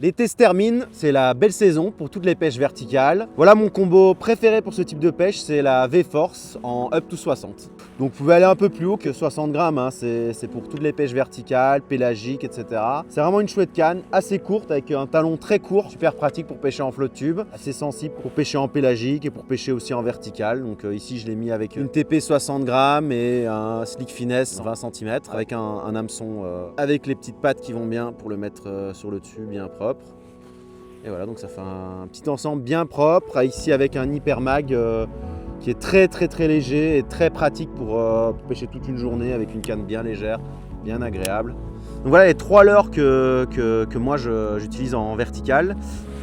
L'été se termine, c'est la belle saison pour toutes les pêches verticales. Voilà mon combo préféré pour ce type de pêche, c'est la V-Force en up to 60. Donc vous pouvez aller un peu plus haut que 60 grammes, hein. C'est pour toutes les pêches verticales, pélagiques, etc. C'est vraiment une chouette canne, assez courte avec un talon très court, super pratique pour pêcher en flotte tube, assez sensible pour pêcher en pélagique et pour pêcher aussi en vertical. Donc ici je l'ai mis avec une TP 60 grammes et un slick finesse 20 cm avec un hameçon avec les petites pattes qui vont bien pour le mettre sur le dessus bien propre. Et voilà, donc ça fait un petit ensemble bien propre, ici avec un hyper mag qui est très léger et très pratique pour pêcher toute une journée avec une canne bien légère, bien agréable. Donc voilà les trois leurres que moi j'utilise en vertical: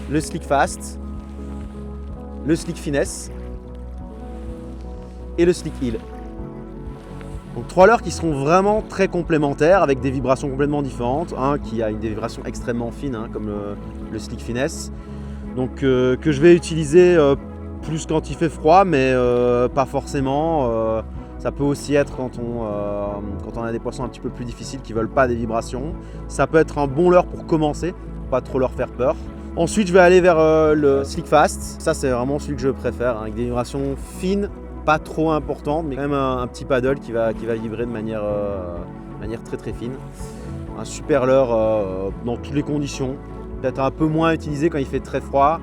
le slick fast, le slick finesse et le slick heel. Donc trois leurres qui seront vraiment très complémentaires avec des vibrations complètement différentes. Un qui a des vibrations extrêmement fines, hein, comme le slick finesse, donc que je vais utiliser plus quand il fait froid, mais pas forcément. Ça peut aussi être quand on a des poissons un petit peu plus difficiles qui ne veulent pas des vibrations. Ça peut être un bon leurre pour commencer, pour pas trop leur faire peur. Ensuite je vais aller vers le slick fast. Ça c'est vraiment celui que je préfère, hein, avec des vibrations fines, pas trop importante, mais quand même un petit paddle qui va vibrer de manière très fine. Un super leurre dans toutes les conditions, peut-être un peu moins utilisé quand il fait très froid,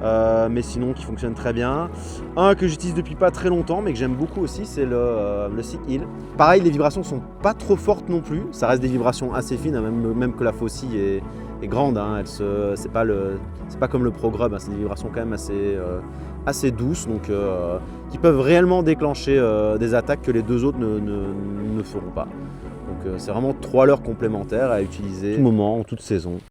mais sinon qui fonctionne très bien. Un que j'utilise depuis pas très longtemps mais que j'aime beaucoup aussi, c'est le slick heel. Pareil, les vibrations sont pas trop fortes non plus, ça reste des vibrations assez fines, hein, même que la faucille est grande, hein. C'est pas comme le Pro Grub, hein, c'est des vibrations quand même assez douces, donc qui peuvent réellement déclencher des attaques que les deux autres ne feront pas. Donc c'est vraiment trois leurres complémentaires à utiliser à tout moment, en toute saison.